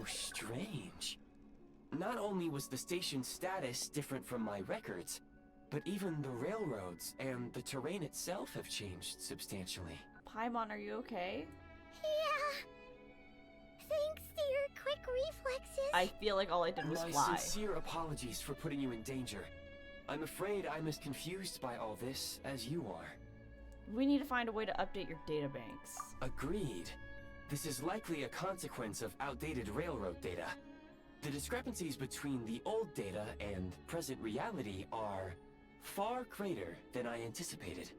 How strange. Not only was the station's status different from my records, but even the railroads and the terrain itself have changed substantially. Paimon, are you okay? Yeah. Thanks to your quick reflexes. I feel like all I did was My fly. sincere apologies for putting you in danger. I'm afraid I'm as confused by all this as you are. We need to find a way to update your databanks. Agreed. This is likely a consequence of outdated railroad data. The discrepancies between the old data and present reality are far greater than I anticipated.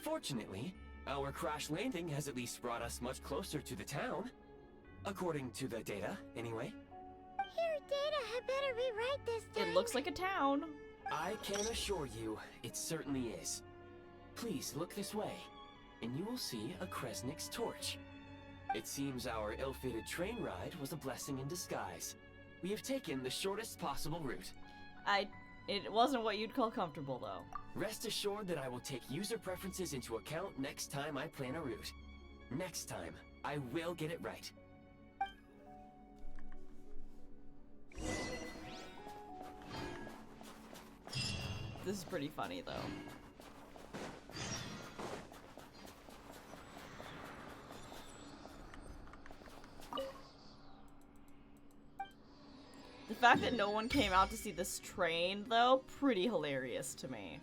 Fortunately, our crash landing has at least brought us much closer to the town. According to the data, anyway. Your data had better be right this time. It looks like a town. I can assure you, it certainly is. Please look this way, and you will see a Kresnik's torch. It seems our ill-fated train ride was a blessing in disguise. We have taken the shortest possible route. It wasn't what you'd call comfortable, though. Rest assured that I will take user preferences into account next time I plan a route. Next time, I will get it right. This is pretty funny, though. The fact that no one came out to see this train, though, pretty hilarious to me.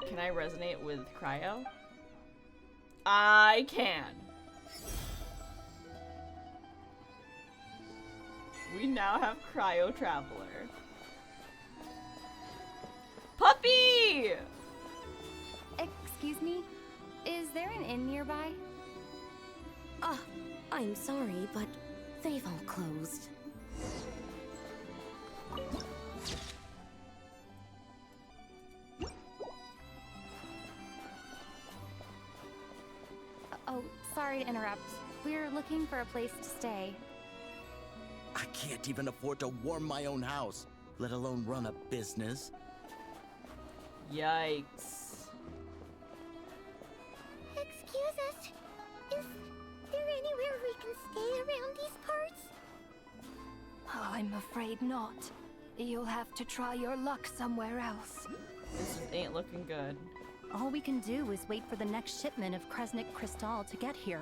Can I resonate with Cryo? I can. We now have Cryo Traveler. Puppy! Excuse me? Is there an inn nearby? I'm sorry, but they've all closed. Oh, sorry to interrupt. We're looking for a place to stay. I can't even afford to warm my own house, let alone run a business. Yikes. Excuse us. Is there anywhere we can stay around these parts? I'm afraid not. You'll have to try your luck somewhere else. This ain't looking good. All we can do is wait for the next shipment of Kresnik Crystal to get here.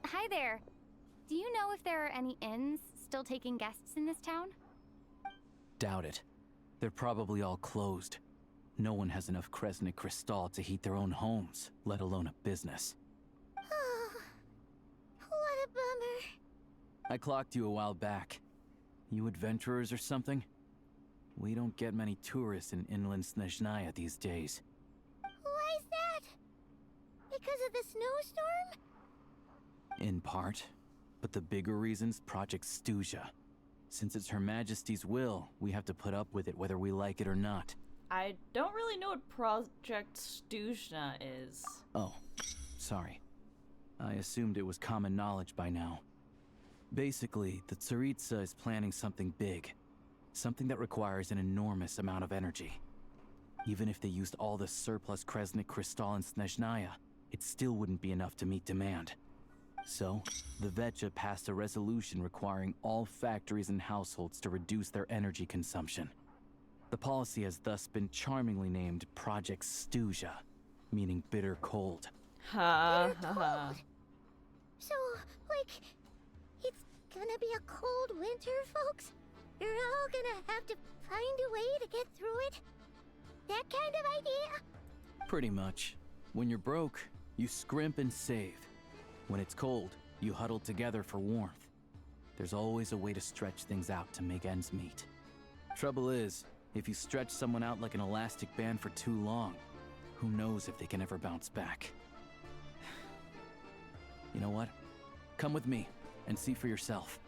Hi there. Do you know if there are any inns still taking guests in this town? Doubt it. They're probably all closed. No one has enough Kresnik Crystal to heat their own homes, let alone a business. Oh, what a bummer. I clocked you a while back. You adventurers or something? We don't get many tourists in inland Snezhnaya these days. Why is that? Because of the snowstorm? In part. But the bigger reason's Project Stuzha. Since it's Her Majesty's will, we have to put up with it whether we like it or not. I don't really know what Project Stuzha is. Oh, sorry. I assumed it was common knowledge by now. Basically, the Tsaritsa is planning something big. Something that requires an enormous amount of energy. Even if they used all the surplus Kresnik Crystal in Snezhnaya, it still wouldn't be enough to meet demand. So, the Vecha passed a resolution requiring all factories and households to reduce their energy consumption. The policy has thus been charmingly named Project Stuzha, meaning bitter cold. Ha ha ha. So, like, it's gonna be a cold winter, folks? You're all gonna have to find a way to get through it? That kind of idea? Pretty much. When you're broke, you scrimp and save. When it's cold, you huddle together for warmth. There's always a way to stretch things out to make ends meet. Trouble is, if you stretch someone out like an elastic band for too long, who knows if they can ever bounce back. You know what? Come with me and see for yourself.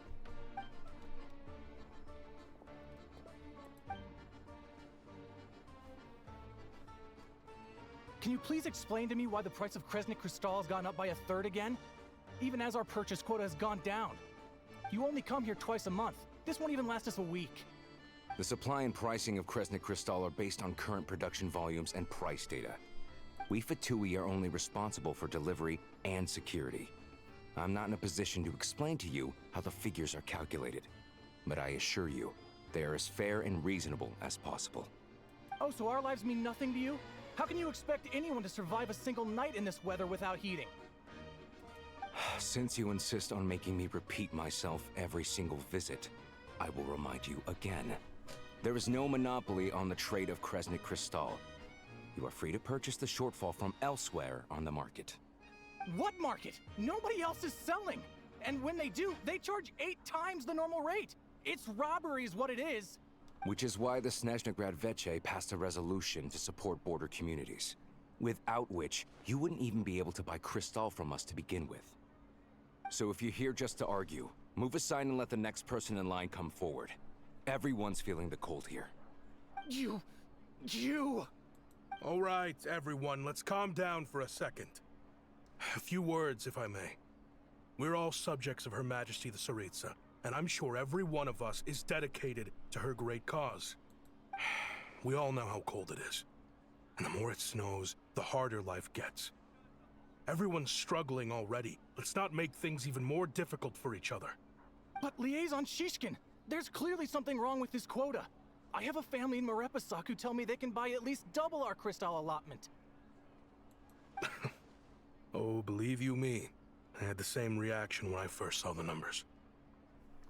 can you please explain to me why the price of Kresnik Crystal has gone up by 1/3 again? Even as our purchase quota has gone down. You only come here twice a month. This won't even last us a week. The supply and pricing of Kresnik Crystal are based on current production volumes and price data. We Fatui are only responsible for delivery and security. I'm not in a position to explain to you how the figures are calculated, but I assure you, they are as fair and reasonable as possible. Oh, so our lives mean nothing to you? How can you expect anyone to survive a single night in this weather without heating? Since you insist on making me repeat myself every single visit, I will remind you again. There is no monopoly on the trade of Kresnik Crystal. You are free to purchase the shortfall from elsewhere on the market. What market? Nobody else is selling! And when they do, they charge 8 times the normal rate! It's robbery is what it is! Which is why the Snezhnegrad Veche passed a resolution to support border communities, without which you wouldn't even be able to buy Crystal from us to begin with. So if you're here just to argue, move aside and let the next person in line come forward. Everyone's feeling the cold here. You... All right, everyone, let's calm down for a second. A few words, if I may. We're all subjects of Her Majesty the Tsaritsa, and I'm sure every one of us is dedicated to her great cause. We all know how cold it is. And the more it snows, the harder life gets. Everyone's struggling already. Let's not make things even more difficult for each other. But Liaison Shishkin, there's clearly something wrong with this quota. I have a family in Marepasak who tell me they can buy at least double our Crystal allotment. Oh, believe you me, I had the same reaction when I first saw the numbers.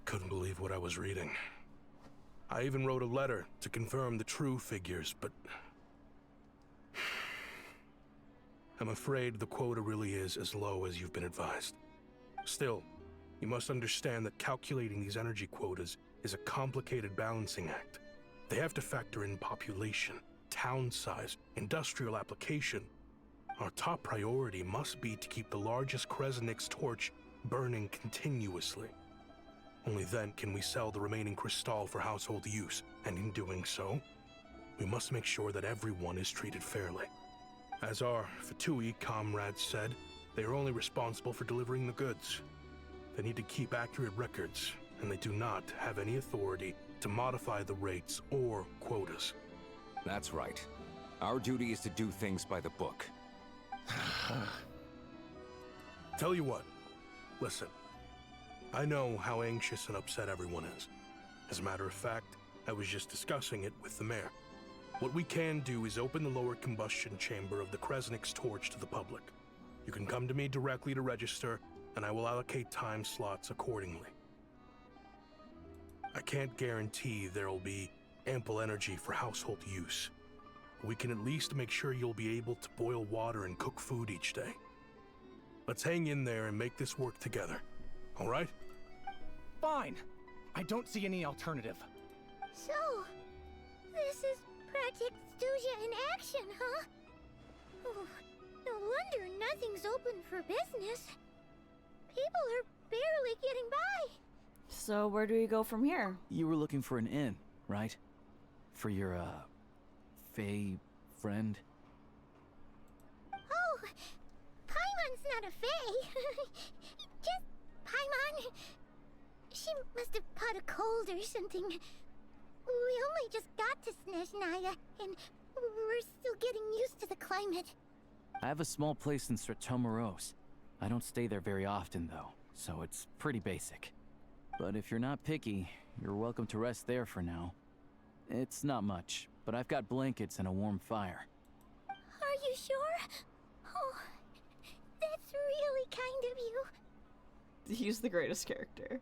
Couldn't believe what I was reading. I even wrote a letter to confirm the true figures, but... I'm afraid the quota really is as low as you've been advised. Still, you must understand that calculating these energy quotas is a complicated balancing act. They have to factor in population, town size, industrial application. Our top priority must be to keep the largest Kresnik's torch burning continuously. Only then can we sell the remaining Crystal for household use, and in doing so, we must make sure that everyone is treated fairly. As our Fatui comrades said, they are only responsible for delivering the goods. They need to keep accurate records, and they do not have any authority to modify the rates or quotas. That's right. Our duty is to do things by the book. Tell you what, listen. I know how anxious and upset everyone is. As a matter of fact, I was just discussing it with the mayor. What we can do is open the lower combustion chamber of the Kresnik's torch to the public. You can come to me directly to register, and I will allocate time slots accordingly. I can't guarantee there will be ample energy for household use. We can at least make sure you'll be able to boil water and cook food each day. Let's hang in there and make this work together, all right? Fine. I don't see any alternative. So, this is Project Stuja in action, huh? Oh, no wonder nothing's open for business. People are barely getting by. So where do we go from here? You were looking for an inn, right? For your, Fae friend? Oh, Paimon's not a fae. Just Paimon. She must have caught a cold or something. We only just got to Snezhnaya, and we're still getting used to the climate. I have a small place in Stratomaros. I don't stay there very often, though, so it's pretty basic. But if you're not picky, you're welcome to rest there for now. It's not much, but I've got blankets and a warm fire. Are you sure? Oh, that's really kind of you. He's the greatest character.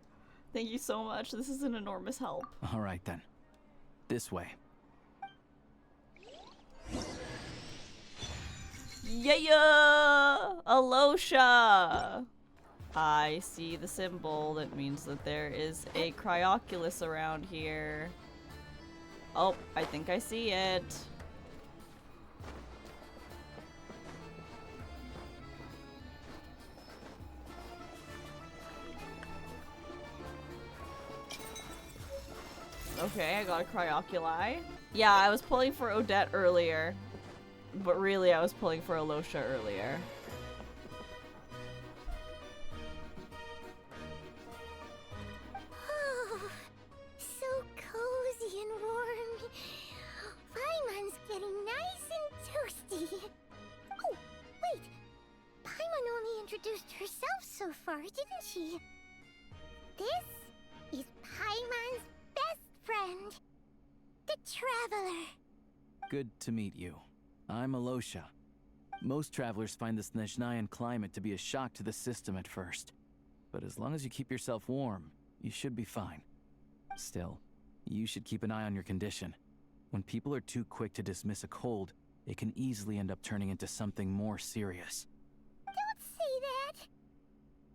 Thank you so much. This is an enormous help. All right, then. This way. Yeah! Alyosha! I see the symbol. That means that there is a Cryoculus around here. Oh, I think I see it. Okay, I got a Cryoculi. Yeah, I was pulling for Odette earlier. But really, I was pulling for Alyosha earlier. Oh, so cozy and warm. Paimon's getting nice and toasty. Oh, wait. Paimon only introduced herself so far, didn't she? This is Paimon's best friend, the Traveler. Good to meet you. I'm Alyosha. Most travelers find the Snezhnayan climate to be a shock to the system at first. But as long as you keep yourself warm, you should be fine. Still, you should keep an eye on your condition. When people are too quick to dismiss a cold, it can easily end up turning into something more serious. Don't say that.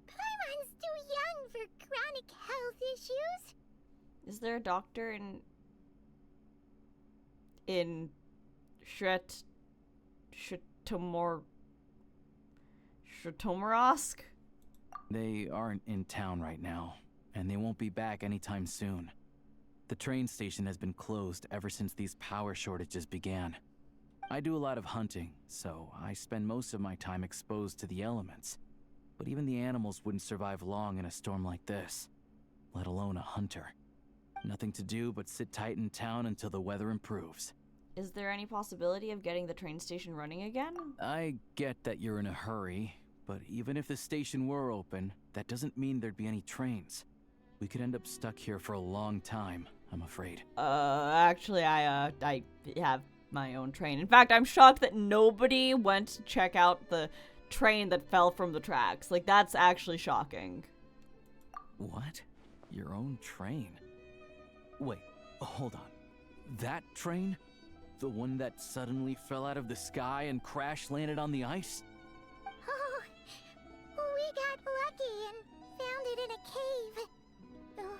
Paimon's too young for chronic health issues. Is there a doctor in Shtomorsk? They aren't in town right now, and they won't be back anytime soon. The train station has been closed ever since these power shortages began. I do a lot of hunting, so I spend most of my time exposed to the elements. But even the animals wouldn't survive long in a storm like this, let alone a hunter. Nothing to do but sit tight in town until the weather improves. Is there any possibility of getting the train station running again? I get that you're in a hurry, but even if the station were open, that doesn't mean there'd be any trains. We could end up stuck here for a long time, I'm afraid. Actually, I have my own train. In fact, I'm shocked that nobody went to check out the train that fell from the tracks. Like, that's actually shocking. What? Your own train? Wait, hold on. That train? The one that suddenly fell out of the sky and crash-landed on the ice? Oh, we got lucky and found it in a cave. Oh,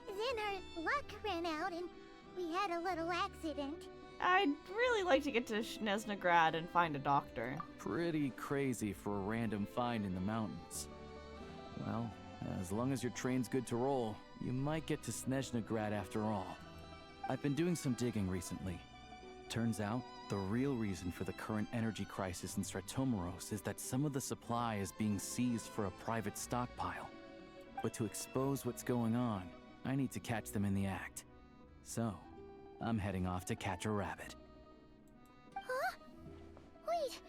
then our luck ran out and we had a little accident. I'd really like to get to Snezhnagrad and find a doctor. Pretty crazy for a random find in the mountains. Well, as long as your train's good to roll, you might get to Snezhnagrad after all. I've been doing some digging recently. Turns out, the real reason for the current energy crisis in Stratomoros is that some of the supply is being seized for a private stockpile. But to expose what's going on, I need to catch them in the act. So, I'm heading off to catch a rabbit. Huh? Wait,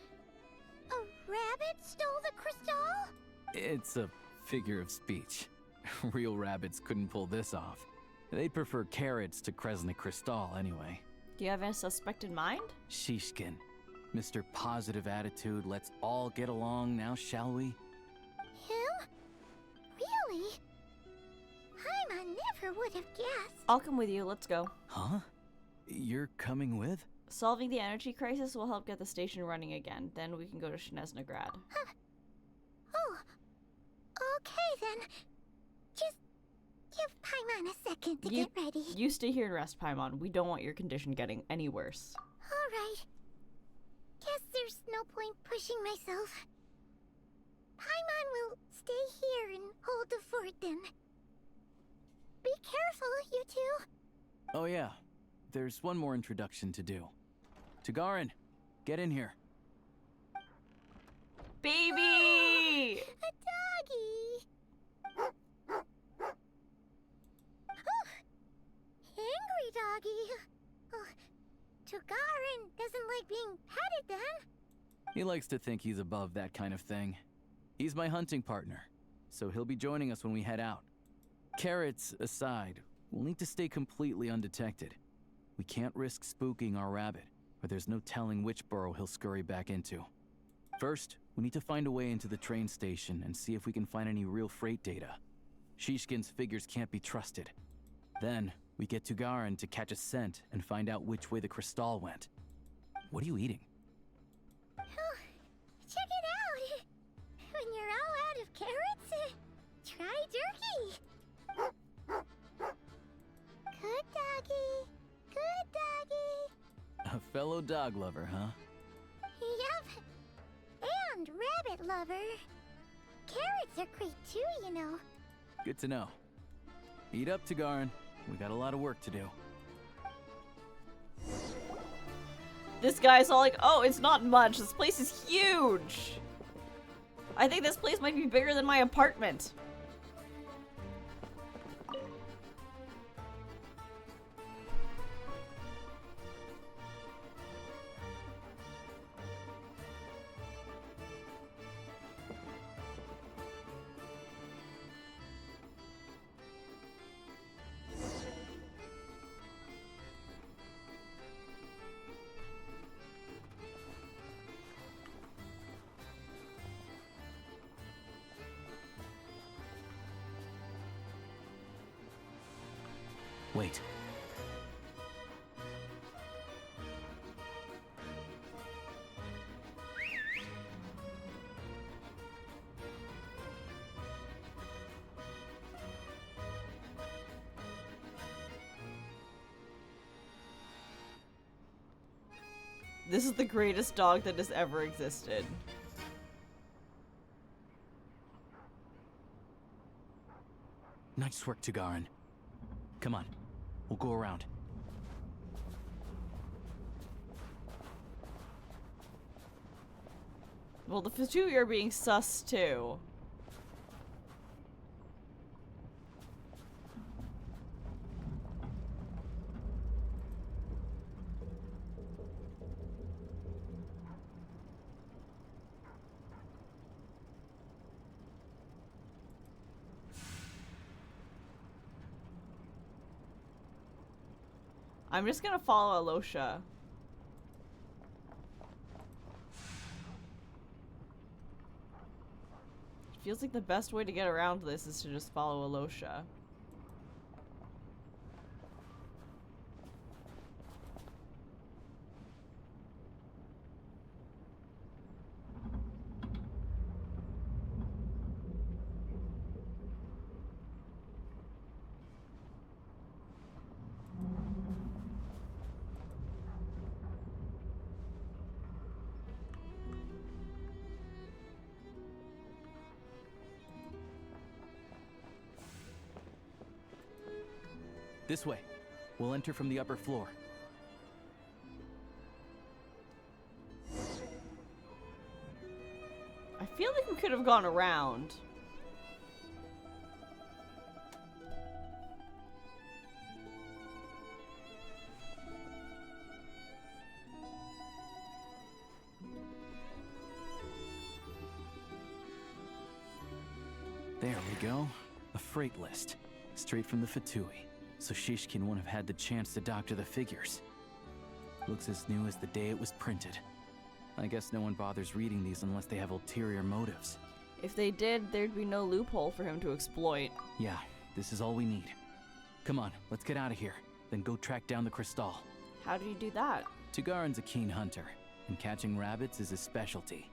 a rabbit stole the crystal? It's a figure of speech. Real rabbits couldn't pull this off. They'd prefer carrots to Kresnik Crystal anyway. Do you have a suspect in mind? Shishkin. Mr. Positive Attitude, let's all get along now, shall we? Him? Really? Paimon never would have guessed. I'll come with you, let's go. Huh? You're coming with? Solving the energy crisis will help get the station running again. Then we can go to Snezhnagrad. Huh. Oh, okay then. Just give Paimon a second to get ready. You stay here and rest, Paimon. We don't want your condition getting any worse. Alright. Guess there's no point pushing myself. Paimon will stay here and hold the fort then. Be careful, you two. Oh yeah, there's one more introduction to do. Tagarin, get in here. Baby! A doggy! Oh, angry doggy. Oh, Tagarin doesn't like being petted then. He likes to think he's above that kind of thing. He's my hunting partner, so he'll be joining us when we head out. Carrots aside, we'll need to stay completely undetected. We can't risk spooking our rabbit, or there's no telling which burrow he'll scurry back into. First, we need to find a way into the train station and see if we can find any real freight data. Shishkin's figures can't be trusted. Then, we get Tagarin to catch a scent and find out which way the crystal went. What are you eating? Oh, check it out. When you're all out of carrots, try turkey. Good doggy. Good doggy. A fellow dog lover, huh? Yup. And rabbit lover. Carrots are great too, you know. Good to know. Eat up, Tagarin. We got a lot of work to do. This guy's all like, oh, it's not much. This place is huge. I think this place might be bigger than my apartment. Wait. This is the greatest dog that has ever existed. Nice work, Tagarin. Come on, we'll go around. Well, the Fatui are being sus too. I'm just gonna follow Alyosha. Feels like the best way to get around this is to just follow Alyosha. This way. We'll enter from the upper floor. I feel like we could have gone around. There we go. A freight list. Straight from the Fatui. So Shishkin won't have had the chance to doctor the figures. Looks as new as the day it was printed. I guess no one bothers reading these unless they have ulterior motives. If they did, there'd be no loophole for him to exploit. Yeah, this is all we need. Come on, let's get out of here. Then go track down the crystal. How do you do that? Tagarin's a keen hunter, and catching rabbits is his specialty.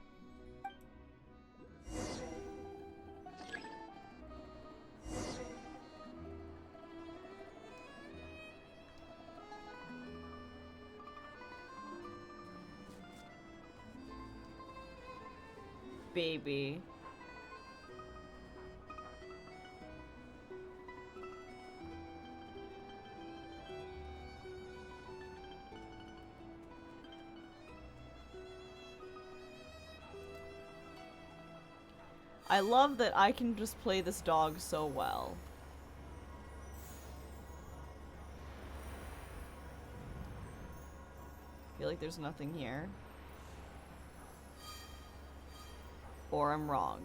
Baby. I love that I can just play this dog so well. I feel like there's nothing here. Or I'm wrong.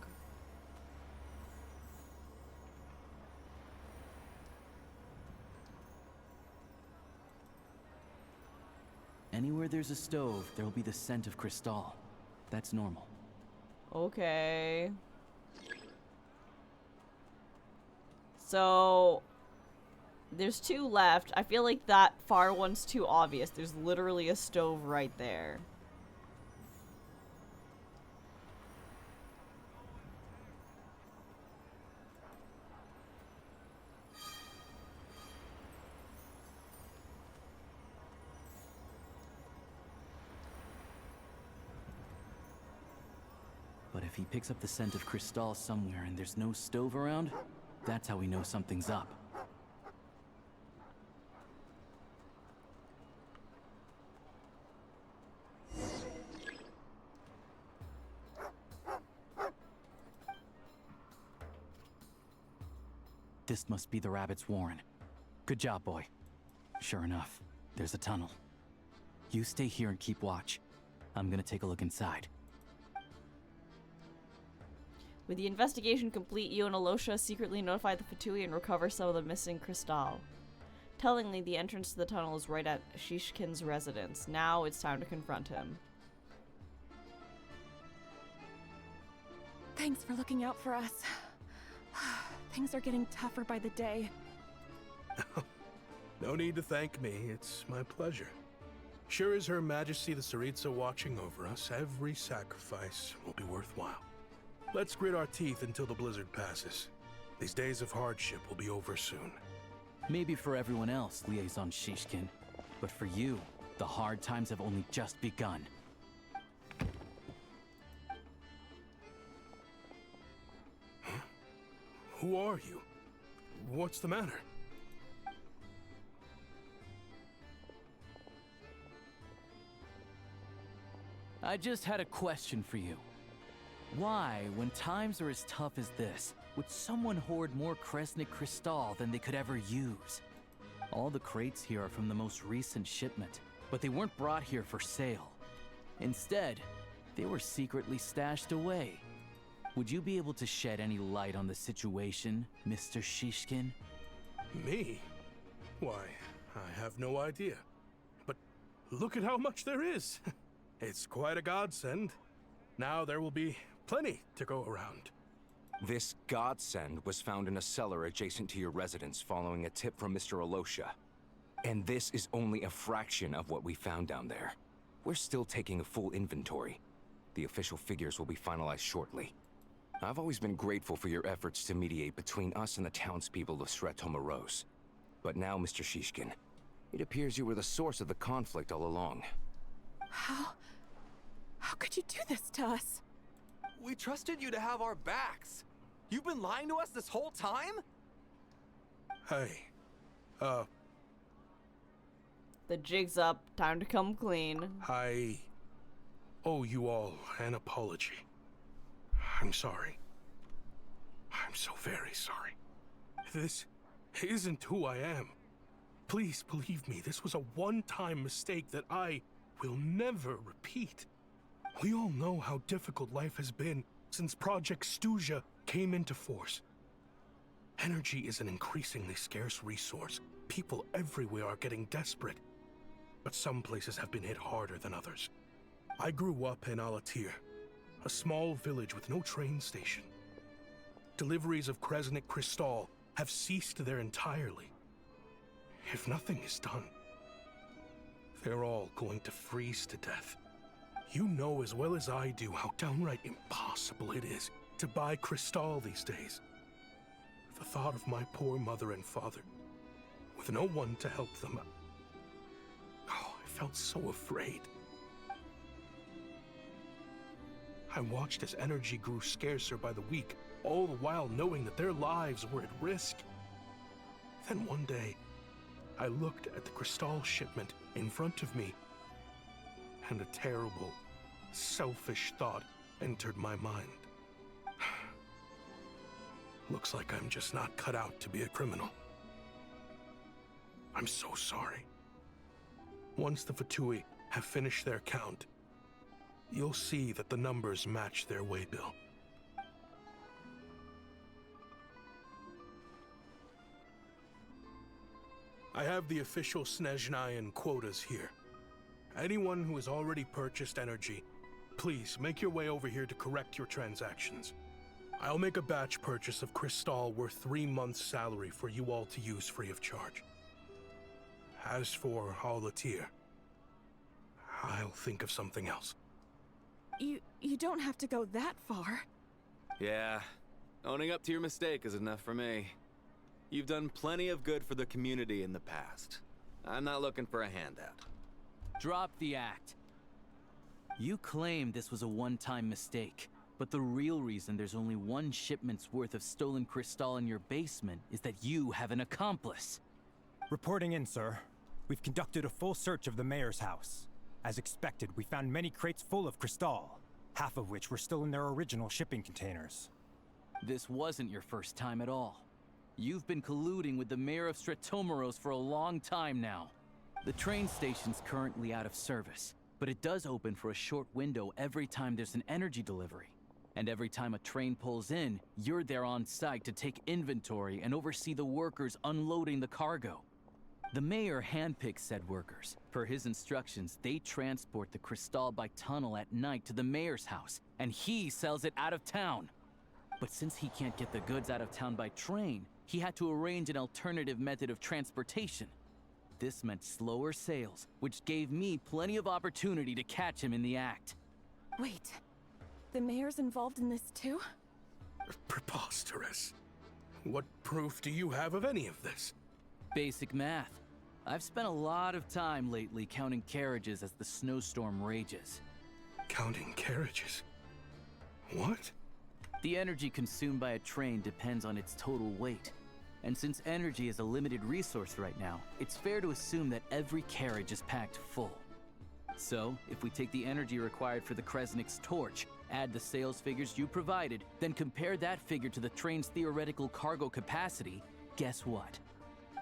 Anywhere there's a stove, there'll be the scent of crystal. That's normal. Okay. So there's two left. I feel like that far one's too obvious. There's literally a stove right there. But if he picks up the scent of crystal somewhere and there's no stove around, that's how we know something's up. This must be the rabbit's warren. Good job, boy. Sure enough, there's a tunnel. You stay here and keep watch. I'm gonna take a look inside. With the investigation complete, you and Alyosha secretly notify the Fatui and recover some of the missing crystal. Tellingly, the entrance to the tunnel is right at Shishkin's residence. Now it's time to confront him. Thanks for looking out for us. Things are getting tougher by the day. No need to thank me. It's my pleasure. Sure as Her Majesty the Tsaritsa watching over us, every sacrifice will be worthwhile. Let's grit our teeth until the blizzard passes. These days of hardship will be over soon. Maybe for everyone else, Liaison Shishkin. But for you, the hard times have only just begun. Huh? Who are you? What's the matter? I just had a question for you. Why, when times are as tough as this, would someone hoard more Kresnik Crystal than they could ever use? All the crates here are from the most recent shipment, but they weren't brought here for sale. Instead, they were secretly stashed away. Would you be able to shed any light on the situation, Mr. Shishkin? Me? Why, I have no idea. But look at how much there is. It's quite a godsend. Now there will be plenty to go around. This godsend was found in a cellar adjacent to your residence following a tip from Mr. Alyosha. And this is only a fraction of what we found down there. We're still taking a full inventory. The official figures will be finalized shortly. I've always been grateful for your efforts to mediate between us and the townspeople of Sretomaros. But now, Mr. Shishkin, it appears you were the source of the conflict all along. How could you do this to us? We trusted you to have our backs. You've been lying to us this whole time? Hey, The jig's up. Time to come clean. I owe you all an apology. I'm sorry. I'm so very sorry. This isn't who I am. Please believe me, this was a one-time mistake that I will never repeat. We all know how difficult life has been since Project Stuja came into force. Energy is an increasingly scarce resource. People everywhere are getting desperate. But some places have been hit harder than others. I grew up in Alatir, a small village with no train station. Deliveries of Kresnik Crystal have ceased there entirely. If nothing is done, they're all going to freeze to death. You know as well as I do how downright impossible it is to buy Crystal these days. The thought of my poor mother and father, with no one to help them, I felt so afraid. I watched as energy grew scarcer by the week, all the while knowing that their lives were at risk. Then one day, I looked at the Crystal shipment in front of me, and a terrible, selfish thought entered my mind. Looks like I'm just not cut out to be a criminal. I'm so sorry. Once the Fatui have finished their count, you'll see that the numbers match their waybill. I have the official Snezhnayan quotas here. Anyone who has already purchased energy, please make your way over here to correct your transactions. I'll make a batch purchase of Crystal worth 3 months' salary for you all to use free of charge. As for Alatir, I'll think of something else. You don't have to go that far. Yeah, owning up to your mistake is enough for me. You've done plenty of good for the community in the past. I'm not looking for a handout. Drop the act. You claim this was a one-time mistake, but the real reason there's only one shipment's worth of stolen crystal in your basement is that you have an accomplice. Reporting in, sir. We've conducted a full search of the mayor's house. As expected, we found many crates full of crystal, half of which were still in their original shipping containers. This wasn't your first time at all. You've been colluding with the mayor of Stratomeros for a long time now. The train station's currently out of service, but it does open for a short window every time there's an energy delivery. And every time a train pulls in, you're there on site to take inventory and oversee the workers unloading the cargo. The mayor handpicks said workers. Per his instructions, they transport the crystal by tunnel at night to the mayor's house, and he sells it out of town. But since he can't get the goods out of town by train, he had to arrange an alternative method of transportation. This meant slower sales, which gave me plenty of opportunity to catch him in the act. Wait, the mayor's involved in this too? Preposterous. What proof do you have of any of this? Basic math. I've spent a lot of time lately counting carriages as the snowstorm rages. Counting carriages? What? The energy consumed by a train depends on its total weight. And since energy is a limited resource right now, it's fair to assume that every carriage is packed full. So, if we take the energy required for the Kresnik's torch, add the sales figures you provided, then compare that figure to the train's theoretical cargo capacity, guess what?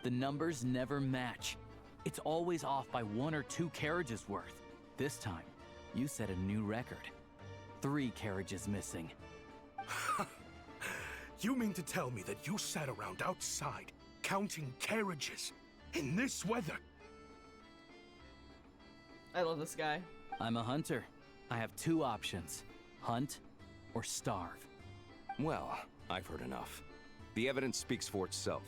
The numbers never match. It's always off by 1 or 2 carriages worth. This time, you set a new record. 3 carriages missing. You mean to tell me that you sat around outside, counting carriages, in this weather? I love this guy. I'm a hunter. I have 2 options. Hunt or starve. Well, I've heard enough. The evidence speaks for itself.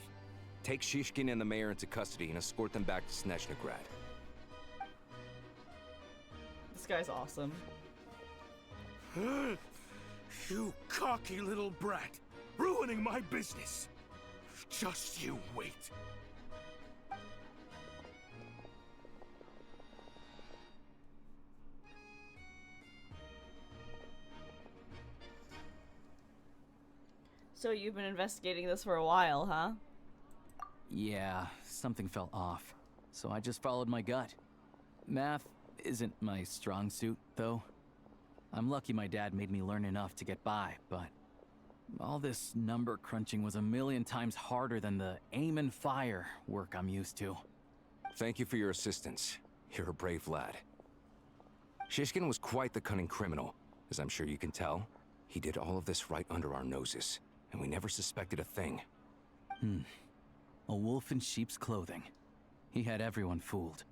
Take Shishkin and the mayor into custody and escort them back to Snezhnograd. This guy's awesome. You cocky little brat! Ruining my business! Just you wait. So you've been investigating this for a while, huh? Yeah, something felt off. So I just followed my gut. Math isn't my strong suit, though. I'm lucky my dad made me learn enough to get by, but all this number crunching was a million times harder than the aim and fire work I'm used to. Thank you for your assistance. You're a brave lad. Shishkin was quite the cunning criminal, as I'm sure you can tell. He did all of this right under our noses, and we never suspected a thing. A wolf in sheep's clothing. He had everyone fooled.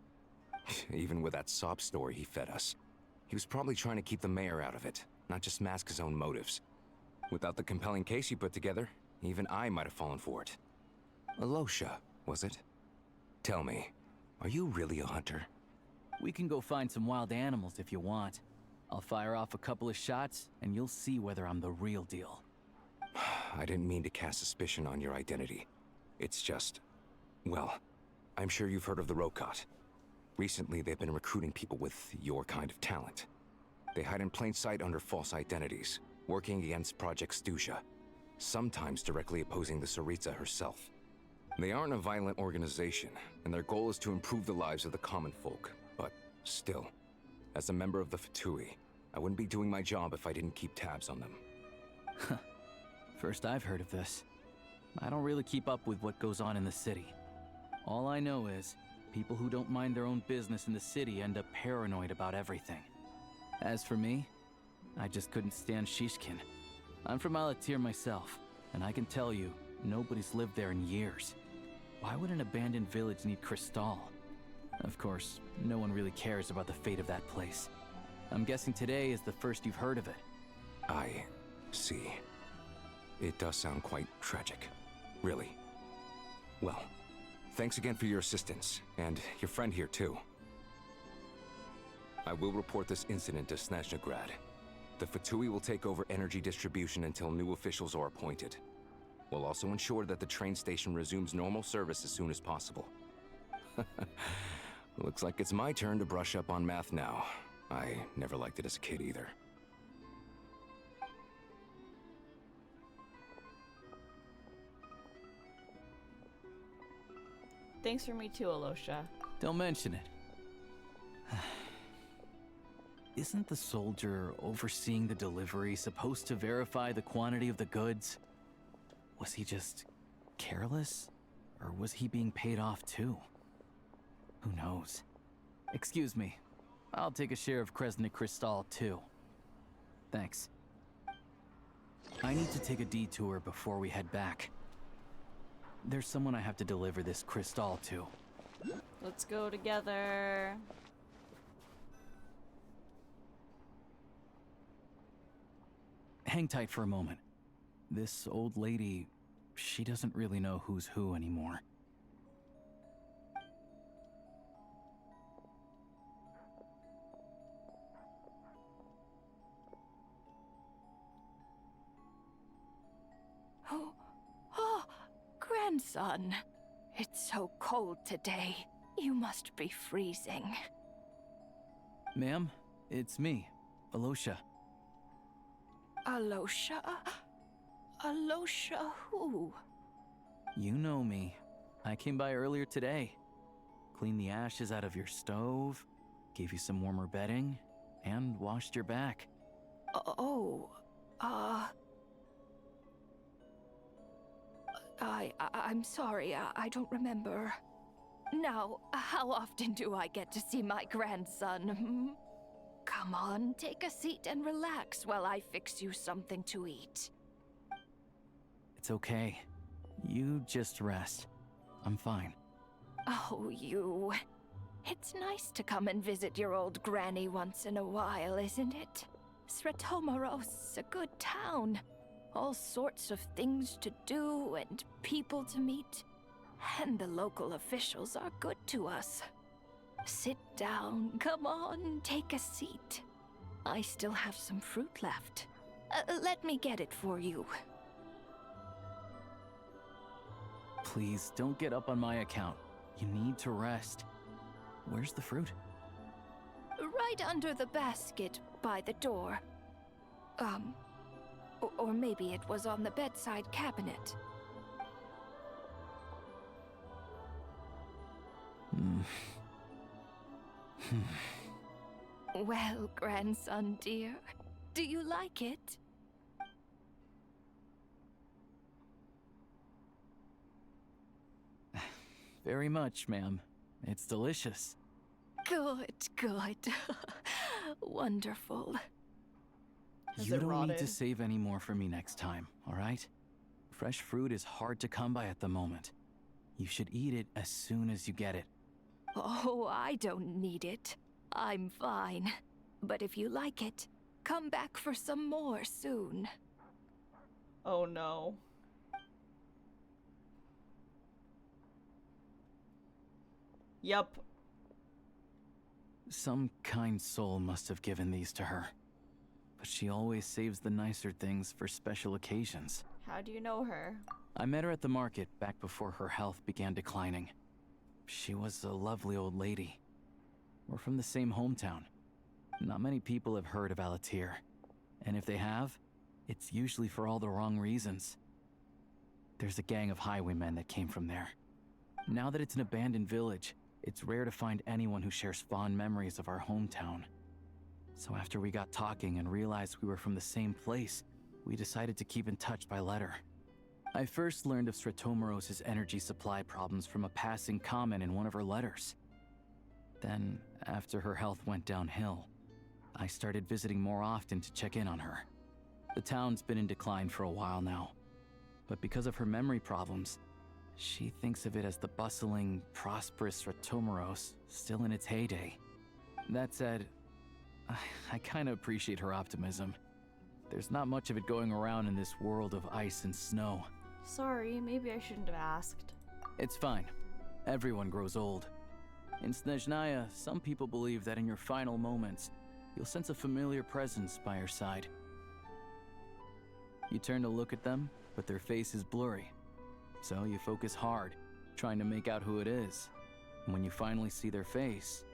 Even with that sob story he fed us. He was probably trying to keep the mayor out of it, not just mask his own motives. Without the compelling case you put together, even I might have fallen for it. Alyosha, was it? Tell me, are you really a hunter? We can go find some wild animals if you want. I'll fire off a couple of shots, and you'll see whether I'm the real deal. I didn't mean to cast suspicion on your identity. It's just... well, I'm sure you've heard of the Rokot. Recently, they've been recruiting people with your kind of talent. They hide in plain sight under false identities, working against Project Stusha, sometimes directly opposing the Tsaritsa herself. They aren't a violent organization, and their goal is to improve the lives of the common folk. But still, as a member of the Fatui, I wouldn't be doing my job if I didn't keep tabs on them. First I've heard of this. I don't really keep up with what goes on in the city. All I know is, people who don't mind their own business in the city end up paranoid about everything. As for me, I just couldn't stand Shishkin. I'm from Alatir myself, and I can tell you, nobody's lived there in years. Why would an abandoned village need Crystal? Of course, no one really cares about the fate of that place. I'm guessing today is the first you've heard of it. I see. It does sound quite tragic. Really. Well, thanks again for your assistance, and your friend here too. I will report this incident to Snezhnograd. The Fatui will take over energy distribution until new officials are appointed. We'll also ensure that the train station resumes normal service as soon as possible. Looks like it's my turn to brush up on math now. I never liked it as a kid either. Thanks for me too, Alyosha. Don't mention it. Isn't the soldier overseeing the delivery supposed to verify the quantity of the goods? Was he just careless? Or was he being paid off too? Who knows? Excuse me. I'll take a share of Kresnik Kristall too. Thanks. I need to take a detour before we head back. There's someone I have to deliver this Kristall to. Let's go together. Hang tight for a moment. This old lady, she doesn't really know who's who anymore. Oh, grandson. It's so cold today. You must be freezing. Ma'am, it's me, Alyosha. Alyosha? Alyosha who? You know me. I came by earlier today. Cleaned the ashes out of your stove, gave you some warmer bedding, and washed your back. I'm sorry, I don't remember. Now, how often do I get to see my grandson? Come on, take a seat and relax while I fix you something to eat. It's okay. You just rest. I'm fine. Oh, you. It's nice to come and visit your old granny once in a while, isn't it? Sretomaros, a good town. All sorts of things to do and people to meet. And the local officials are good to us. Sit down, come on, take a seat. I still have some fruit left. Let me get it for you. Please, don't get up on my account. You need to rest. Where's the fruit? Right under the basket by the door. Or maybe it was on the bedside cabinet. Well, grandson dear, do you like it? Very much, ma'am. It's delicious. Good, good. Wonderful. You don't need to save any more for me next time, all right? Fresh fruit is hard to come by at the moment. You should eat it as soon as you get it. Oh, I don't need it. I'm fine. But if you like it, come back for some more soon. Oh no. Yup. Some kind soul must have given these to her. But she always saves the nicer things for special occasions. How do you know her? I met her at the market back before her health began declining. She was a lovely old lady. We're from the same hometown. Not many people have heard of Alatir. And if they have, it's usually for all the wrong reasons. There's a gang of highwaymen that came from there. Now that it's an abandoned village, it's rare to find anyone who shares fond memories of our hometown. So after we got talking and realized we were from the same place, we decided to keep in touch by letter. I first learned of Sretomaros' energy supply problems from a passing comment in one of her letters. Then, after her health went downhill, I started visiting more often to check in on her. The town's been in decline for a while now, but because of her memory problems, she thinks of it as the bustling, prosperous Sretomaros still in its heyday. That said, I kinda appreciate her optimism. There's not much of it going around in this world of ice and snow. Sorry, maybe I shouldn't have asked. It's fine. Everyone grows old. In Snezhnaya, some people believe that in your final moments, you'll sense a familiar presence by your side. You turn to look at them, but their face is blurry. So you focus hard, trying to make out who it is. And when you finally see their face,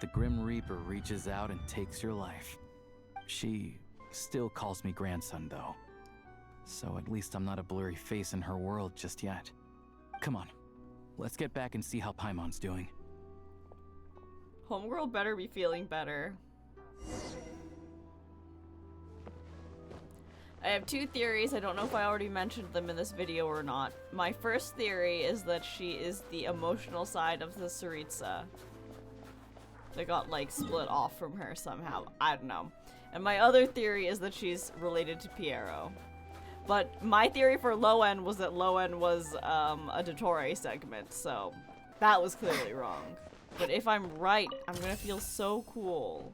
the Grim Reaper reaches out and takes your life. She still calls me grandson, though. So at least I'm not a blurry face in her world just yet. Come on, let's get back and see how Paimon's doing. Homegirl better be feeling better. I have two theories. I don't know if I already mentioned them in this video or not. My first theory is that she is the emotional side of the Tsaritsa. They got, like, split off from her somehow. I don't know. And my other theory is that she's related to Piero. But my theory for Loen was that Loen was a Dottore segment, so that was clearly wrong. But if I'm right, I'm gonna feel so cool.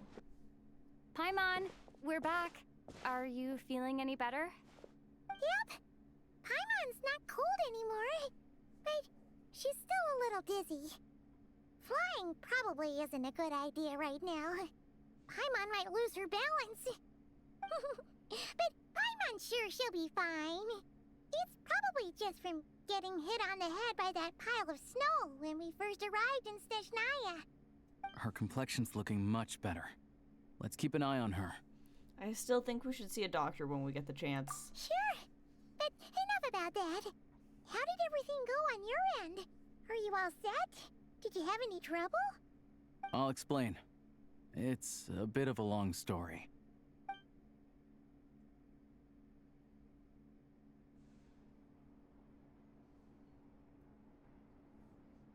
Paimon, we're back. Are you feeling any better? Yep. Paimon's not cold anymore, but she's still a little dizzy. Flying probably isn't a good idea right now. Paimon might lose her balance. But Paimon's sure she'll be fine. It's probably just from getting hit on the head by that pile of snow when we first arrived in Snezhnaya. Her complexion's looking much better. Let's keep an eye on her. I still think we should see a doctor when we get the chance. Sure, but enough about that. How did everything go on your end? Are you all set? Did you have any trouble? I'll explain. It's a bit of a long story.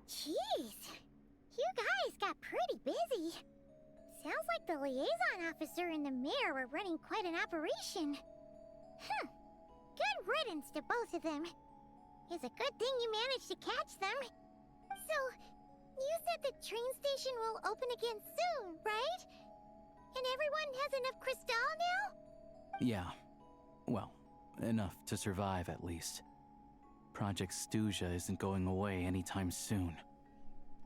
Jeez, you guys got pretty busy. Sounds like the liaison officer and the mayor were running quite an operation. Good riddance to both of them. It's a good thing you managed to catch them. So, you said the train station will open again soon, right? And everyone has enough crystal now? Yeah. Well, enough to survive at least. Project Stuja isn't going away anytime soon.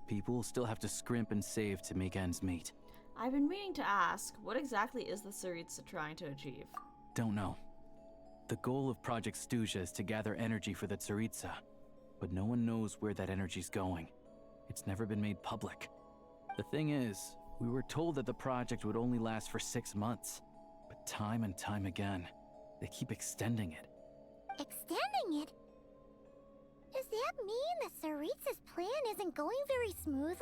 People will still have to scrimp and save to make ends meet. I've been meaning to ask, what exactly is the Tsaritsa trying to achieve? Don't know. The goal of Project Stuja is to gather energy for the Tsaritsa, but no one knows where that energy's going. It's never been made public. The thing is, we were told that the project would only last for 6 months, but time and time again, they keep extending it. Extending it? Does that mean the Tsaritsa's plan isn't going very smoothly?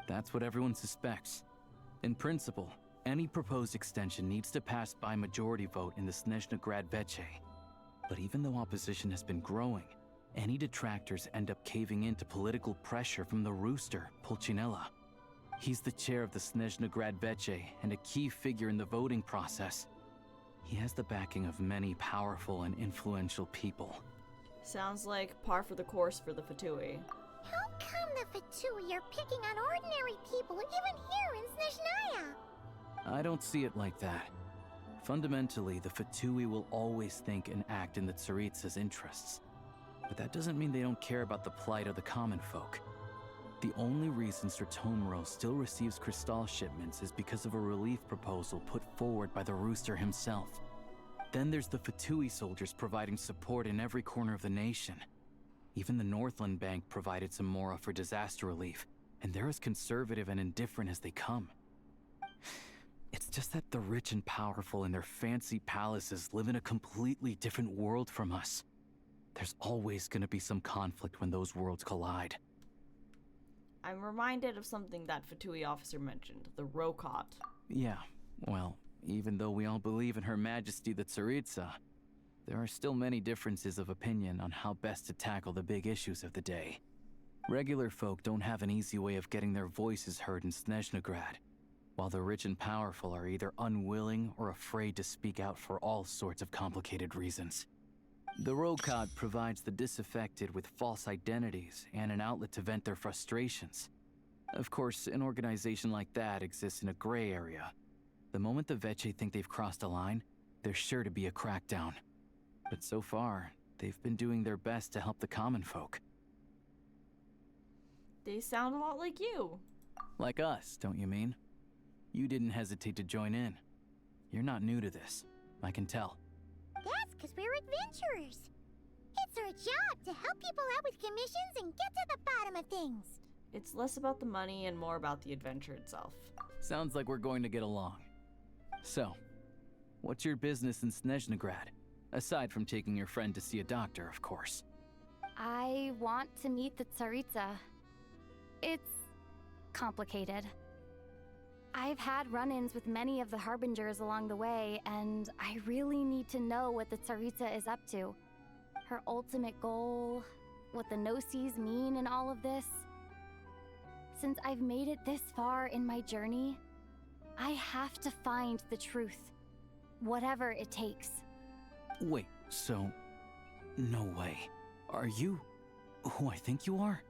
That's what everyone suspects. In principle, any proposed extension needs to pass by majority vote in the Snezhnegrad Veche. But even though opposition has been growing, any detractors end up caving in to political pressure from the rooster, Pulcinella. He's the chair of the Snezhnegrad Veche and a key figure in the voting process. He has the backing of many powerful and influential people. Sounds like par for the course for the Fatui. How come the Fatui are picking on ordinary people even here in Snezhnaya? I don't see it like that. Fundamentally, the Fatui will always think and act in the Tsaritsa's interests. But that doesn't mean they don't care about the plight of the common folk. The only reason Sratomiro still receives crystal shipments is because of a relief proposal put forward by the rooster himself. Then there's the Fatui soldiers providing support in every corner of the nation. Even the Northland Bank provided some mora for disaster relief, and they're as conservative and indifferent as they come. It's just that the rich and powerful in their fancy palaces live in a completely different world from us. There's always gonna be some conflict when those worlds collide. I'm reminded of something that Fatui officer mentioned, the Rokot. Yeah, well, even though we all believe in Her Majesty the Tsaritsa, there are still many differences of opinion on how best to tackle the big issues of the day. Regular folk don't have an easy way of getting their voices heard in Snezhnegrad, while the rich and powerful are either unwilling or afraid to speak out for all sorts of complicated reasons. The Rokot provides the disaffected with false identities and an outlet to vent their frustrations. Of course, an organization like that exists in a gray area. The moment the Veche think they've crossed a line, there's sure to be a crackdown. But so far, they've been doing their best to help the common folk. They sound a lot like you. Like us, don't you mean? You didn't hesitate to join in. You're not new to this, I can tell. That's because we're adventurers. It's our job to help people out with commissions and get to the bottom of things. It's less about the money and more about the adventure itself. Sounds like we're going to get along. So, what's your business in Snezhnegrad? Aside from taking your friend to see a doctor, of course. I want to meet the Tsaritsa. It's complicated. I've had run-ins with many of the Harbingers along the way, and I really need to know what the Tsaritsa is up to. Her ultimate goal, what the Gnosis mean in all of this. Since I've made it this far in my journey, I have to find the truth, whatever it takes. Wait, so... No way. Are you who I think you are?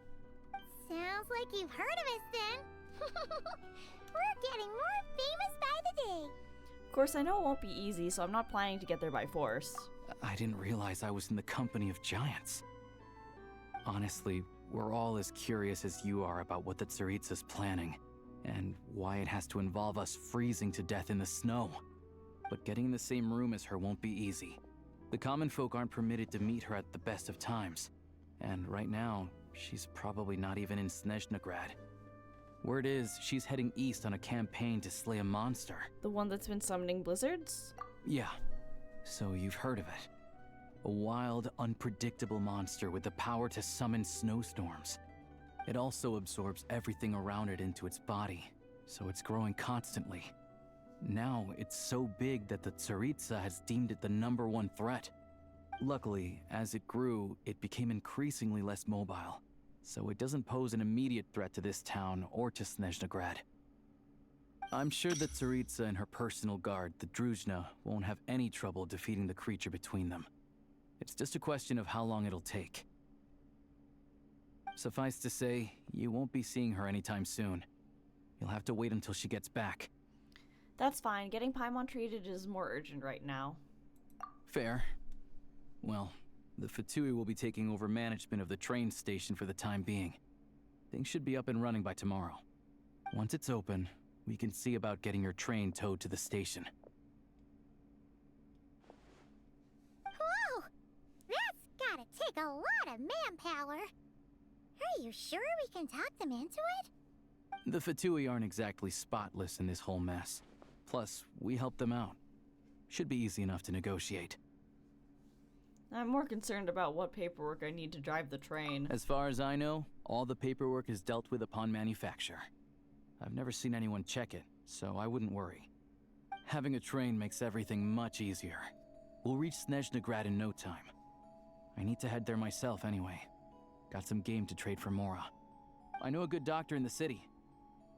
Sounds like you've heard of us then. We're getting more famous by the day. Of course, I know it won't be easy, so I'm not planning to get there by force. I didn't realize I was in the company of giants. Honestly, we're all as curious as you are about what the Tsaritsa's planning, and why it has to involve us freezing to death in the snow. But getting in the same room as her won't be easy. The common folk aren't permitted to meet her at the best of times, and right now, she's probably not even in Snezhnegrad. Word is, she's heading east on a campaign to slay a monster. The one that's been summoning blizzards? Yeah, so you've heard of it. A wild, unpredictable monster with the power to summon snowstorms. It also absorbs everything around it into its body, so it's growing constantly. Now, it's so big that the Tsaritsa has deemed it the #1 threat. Luckily, as it grew, it became increasingly less mobile, so it doesn't pose an immediate threat to this town or to Snezhnegrad. I'm sure that Tsaritsa and her personal guard, the Druzhna, won't have any trouble defeating the creature between them. It's just a question of how long it'll take. Suffice to say, you won't be seeing her anytime soon. You'll have to wait until she gets back. That's fine. Getting Paimon treated is more urgent right now. Fair. Well, the Fatui will be taking over management of the train station for the time being. Things should be up and running by tomorrow. Once it's open, we can see about getting your train towed to the station. Whoa! That's gotta take a lot of manpower. Are you sure we can talk them into it? The Fatui aren't exactly spotless in this whole mess. Plus, we helped them out. Should be easy enough to negotiate. I'm more concerned about what paperwork I need to drive the train. As far as I know, all the paperwork is dealt with upon manufacture. I've never seen anyone check it, so I wouldn't worry. Having a train makes everything much easier. We'll reach Snezhnegrad in no time. I need to head there myself anyway. Got some game to trade for Mora. I know a good doctor in the city.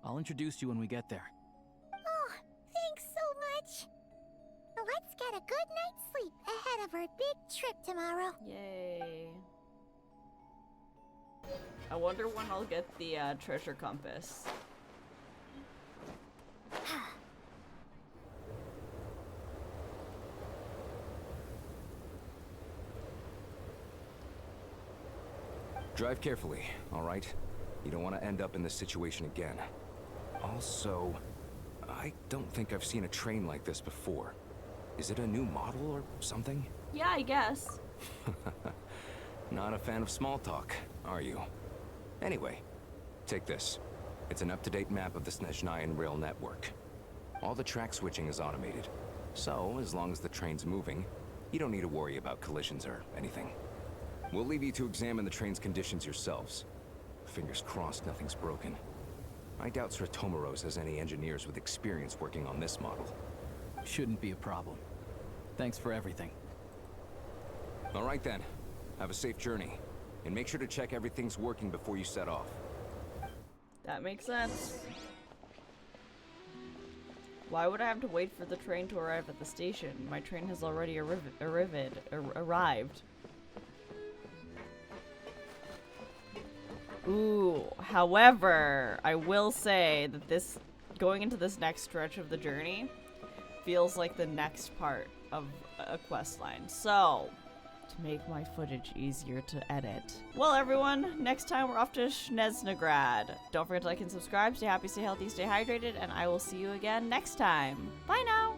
I'll introduce you when we get there. Oh, thanks so much. Let's get a good night's sleep ahead of our big trip tomorrow. Yay. I wonder when I'll get the treasure compass. Drive carefully, all right? You don't want to end up in this situation again. Also, I don't think I've seen a train like this before. Is it a new model or something? Yeah, I guess. Not a fan of small talk, are you? Anyway, take this. It's an up-to-date map of the Snezhnayan rail network. All the track switching is automated, so as long as the train's moving, you don't need to worry about collisions or anything. We'll leave you to examine the train's conditions yourselves. Fingers crossed nothing's broken. I doubt Sratomaros has any engineers with experience working on this model. Shouldn't be a problem. Thanks for everything. All right then. Have a safe journey. And make sure to check everything's working before you set off. That makes sense. Why would I have to wait for the train to arrive at the station? My train has already arrived. Ooh, however, I will say that this, going into this next stretch of the journey, feels like the next part of a quest line. So, to make my footage easier to edit. Well, everyone, next time we're off to Snezhnegrad. Don't forget to like and subscribe. Stay happy, stay healthy, stay hydrated, and I will see you again next time. Bye now!